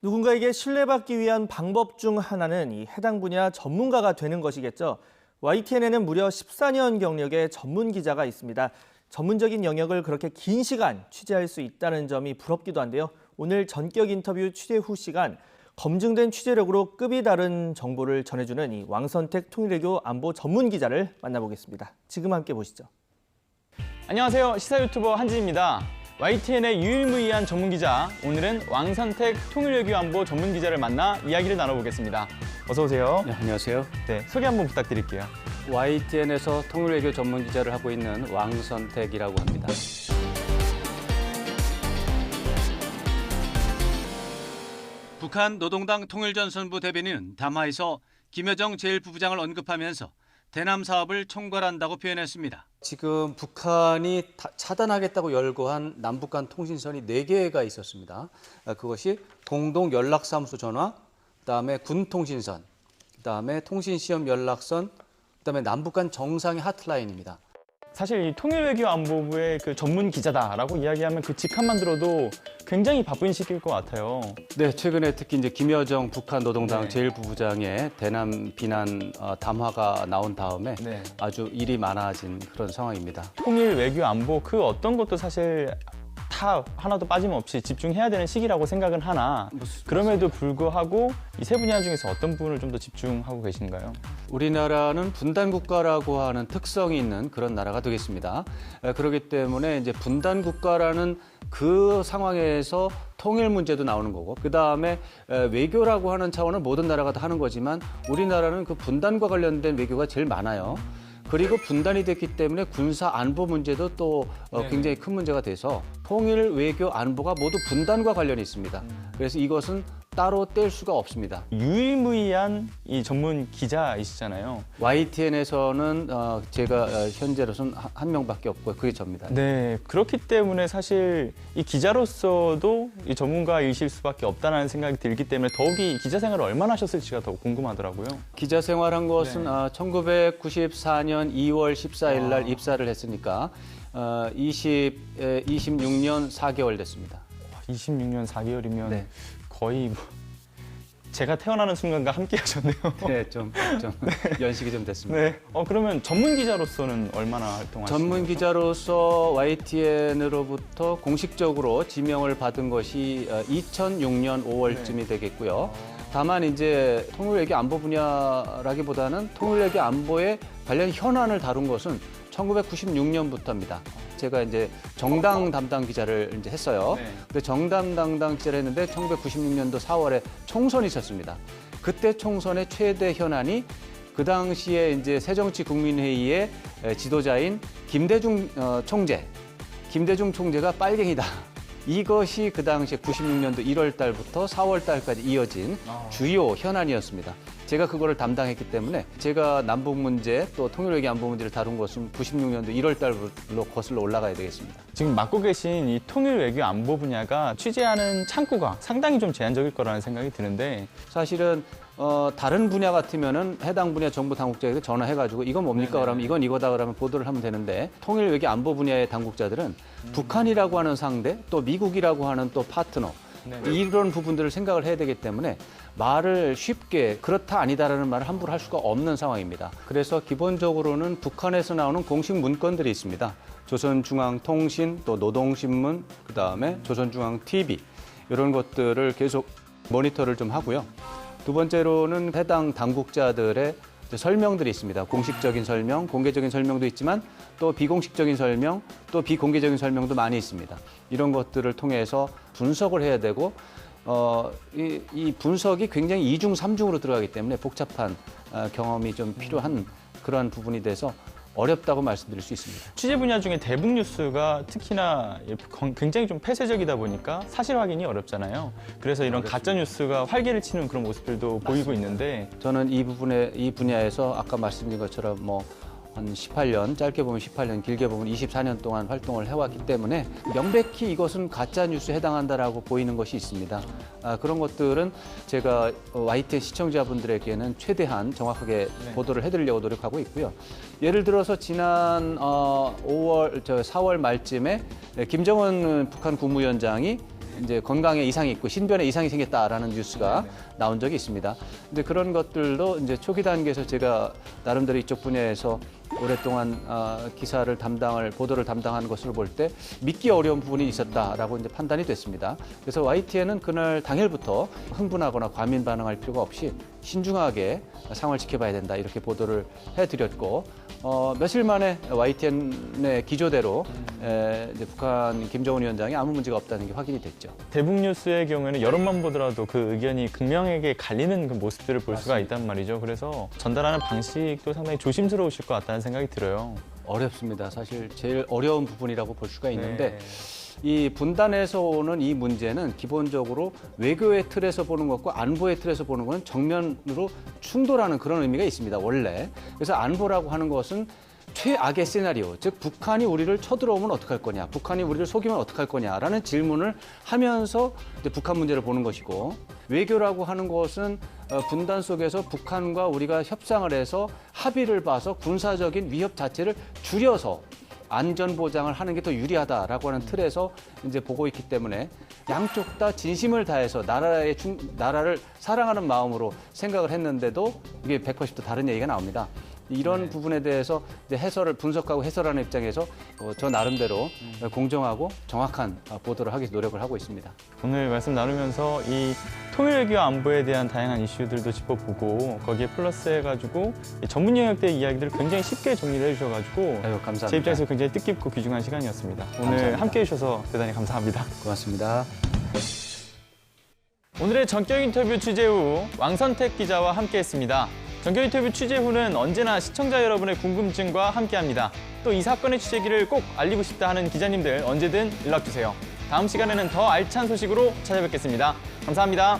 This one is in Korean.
누군가에게 신뢰받기 위한 방법 중 하나는 이 해당 분야 전문가가 되는 것이겠죠. YTN에는 무려 14년 경력의 전문 기자가 있습니다. 전문적인 영역을 그렇게 긴 시간 취재할 수 있다는 점이 부럽기도 한데요. 오늘 전격 인터뷰 취재 후 시간, 검증된 취재력으로 급이 다른 정보를 전해주는 이 왕선택 통일외교 안보 전문 기자를 만나보겠습니다. 지금 함께 보시죠. 안녕하세요. 시사 유튜버 한진입니다. YTN의 유일무이한 전문기자, 오늘은 왕선택 통일외교 안보 전문기자를 만나 이야기를 나눠보겠습니다. 어서 오세요. 네, 안녕하세요. 네, 소개 한번 부탁드릴게요. YTN에서 통일외교 전문기자를 하고 있는 왕선택이라고 합니다. 북한 노동당 통일전선부 대변인은 담화에서 김여정 제1부부장을 언급하면서 대남 사업을 총괄한다고 표현했습니다. 지금 북한이 차단하겠다고 열거한 남북 간 통신선이 4개가 있었습니다. 그것이 공동연락사무소 전화, 그다음에 군통신선, 그다음에 통신시험 연락선, 그다음에 남북 간 정상의 하트라인입니다. 사실 이 통일외교 안보부의 그 전문 기자다라고 이야기하면 그 직함만 들어도 굉장히 바쁜 시기일 것 같아요. 네, 최근에 특히 이제 김여정 북한 노동당 네. 제1부부장의 대남 비난 담화가 나온 다음에 네. 아주 일이 많아진 그런 상황입니다. 통일외교 안보 그 어떤 것도 사실 다 하나도 빠짐없이 집중해야 되는 시기라고 생각은 하나 그럼에도 불구하고 이 세 분야 중에서 어떤 부분을 좀 더 집중하고 계신가요? 우리나라는 분단 국가라고 하는 특성이 있는 그런 나라가 되겠습니다. 그렇기 때문에 이제 분단 국가라는 그 상황에서 통일 문제도 나오는 거고, 그 다음에 외교라고 하는 차원은 모든 나라가 다 하는 거지만 우리나라는 그 분단과 관련된 외교가 제일 많아요. 그리고 분단이 됐기 때문에 군사 안보 문제도 또 굉장히 큰 문제가 돼서 통일 외교 안보가 모두 분단과 관련이 있습니다. 그래서 이것은 따로 뗄 수가 없습니다. 유일무이한 이 전문 기자이시잖아요. YTN에서는 제가 현재로서는 한 명밖에 없고 그게 접니다. 네, 그렇기 때문에 사실 이 기자로서도 이 전문가이실 수밖에 없다는 생각이 들기 때문에 더욱이 기자 생활을 얼마나 하셨을지가 더 궁금하더라고요. 기자 생활한 것은 네. 1994년 2월 14일 날 입사를 했으니까 26년 4개월 됐습니다. 26년 4개월이면 네. 거의 뭐 제가 태어나는 순간과 함께 하셨네요. 네, 좀 연식이 좀 됐습니다. 네. 그러면 전문 기자로서는 얼마나 활동하시나요? 전문 기자로서 YTN으로부터 공식적으로 지명을 받은 것이 2006년 5월쯤이 되겠고요. 다만 이제 통일외교 안보 분야라기보다는 통일외교 안보에 관련 현안을 다룬 것은 1996년부터입니다. 제가 이제 정당 담당 기자를 이제 했어요. 네. 근데 정당 담당 기자를 했는데 1996년도 4월에 총선이 있었습니다. 그때 총선의 최대 현안이 그 당시에 이제 새정치국민회의의 지도자인 김대중 총재, 김대중 총재가 빨갱이다. 이것이 그 당시에 96년도 1월 달부터 4월 달까지 이어진 주요 현안이었습니다. 제가 그거를 담당했기 때문에 제가 남북 문제 또 통일외교 안보 문제를 다룬 것은 96년도 1월 달로 거슬러 올라가야 되겠습니다. 지금 맡고 계신 이 통일외교 안보 분야가 취재하는 창구가 상당히 좀 제한적일 거라는 생각이 드는데 사실은 다른 분야 같으면은 해당 분야 정부 당국자에게 전화해가지고 이건 뭡니까? 그러면 이건 이거다 그러면 보도를 하면 되는데 통일외교 안보 분야의 당국자들은 북한이라고 하는 상대 또 미국이라고 하는 또 파트너 이런 부분들을 생각을 해야 되기 때문에 말을 쉽게 그렇다 아니다라는 말을 함부로 할 수가 없는 상황입니다. 그래서 기본적으로는 북한에서 나오는 공식 문건들이 있습니다. 조선중앙통신, 또 노동신문, 그다음에 조선중앙TV 이런 것들을 계속 모니터를 좀 하고요. 두 번째로는 해당 당국자들의 설명들이 있습니다. 공식적인 설명, 공개적인 설명도 있지만 또 비공식적인 설명, 또 비공개적인 설명도 많이 있습니다. 이런 것들을 통해서 분석을 해야 되고 이 분석이 굉장히 이중 삼중으로 들어가기 때문에 복잡한 경험이 좀 필요한 그러한 부분이 돼서 어렵다고 말씀드릴 수 있습니다. 취재 분야 중에 대북 뉴스가 특히나 굉장히 좀 폐쇄적이다 보니까 사실 확인이 어렵잖아요. 그래서 이런 가짜 뉴스가 활개를 치는 그런 모습들도 보이고 있는데 저는 이 분야에서 아까 말씀드린 것처럼 한 18년, 짧게 보면 18년, 길게 보면 24년 동안 활동을 해왔기 때문에 명백히 이것은 가짜 뉴스에 해당한다라고 보이는 것이 있습니다. 그런 것들은 제가 YTN 시청자분들에게는 최대한 정확하게 보도를 해드리려고 노력하고 있고요. 예를 들어서 지난 4월 말쯤에 김정은 북한 국무위원장이 이제 건강에 이상이 있고 신변에 이상이 생겼다라는 뉴스가 나온 적이 있습니다. 근데 그런 것들도 이제 초기 단계에서 제가 나름대로 이쪽 분야에서 오랫동안 보도를 담당한 것으로 볼 때 믿기 어려운 부분이 있었다라고 이제 판단이 됐습니다. 그래서 YTN은 그날 당일부터 흥분하거나 과민 반응할 필요가 없이 신중하게 상황을 지켜봐야 된다 이렇게 보도를 해드렸고 며칠 만에 YTN의 기조대로 이제 북한 김정은 위원장이 아무 문제가 없다는 게 확인이 됐죠. 대북 뉴스의 경우에는 여론만 보더라도 그 의견이 극명하게 갈리는 그 모습들을 볼 수가 있단 말이죠. 그래서 전달하는 방식도 상당히 조심스러우실 것 같다는 생각이 들어요. 어렵습니다. 사실 제일 어려운 부분이라고 볼 수가 있는데 네. 이 분단에서 오는 이 문제는 기본적으로 외교의 틀에서 보는 것과 안보의 틀에서 보는 것은 정면으로 충돌하는 그런 의미가 있습니다. 원래. 그래서 안보라고 하는 것은 최악의 시나리오, 즉 북한이 우리를 쳐들어오면 어떡할 거냐, 북한이 우리를 속이면 어떡할 거냐라는 질문을 하면서 이제 북한 문제를 보는 것이고, 외교라고 하는 것은 분단 속에서 북한과 우리가 협상을 해서 합의를 봐서 군사적인 위협 자체를 줄여서 안전 보장을 하는 게 더 유리하다라고 하는 틀에서 이제 보고 있기 때문에 양쪽 다 진심을 다해서 나라를 사랑하는 마음으로 생각을 했는데도 이게 180도 다른 얘기가 나옵니다. 이런 부분에 대해서 이제 분석하고 해설하는 입장에서 저 나름대로 공정하고 정확한 보도를 하기 위해서 노력을 하고 있습니다. 오늘 말씀 나누면서 이 통일외교 안보에 대한 다양한 이슈들도 짚어보고 거기에 플러스해가지고 이 전문 영역대 이야기들을 굉장히 쉽게 정리를 해주셔가지고 아유, 감사합니다. 제 입장에서 굉장히 뜻깊고 귀중한 시간이었습니다. 오늘 감사합니다. 함께해 주셔서 대단히 감사합니다. 고맙습니다. 오늘의 전격 인터뷰 취재 후 왕선택 기자와 함께했습니다. 전격 인터뷰 취재 후는 언제나 시청자 여러분의 궁금증과 함께합니다. 또 이 사건의 취재기를 꼭 알리고 싶다 하는 기자님들 언제든 연락주세요. 다음 시간에는 더 알찬 소식으로 찾아뵙겠습니다. 감사합니다.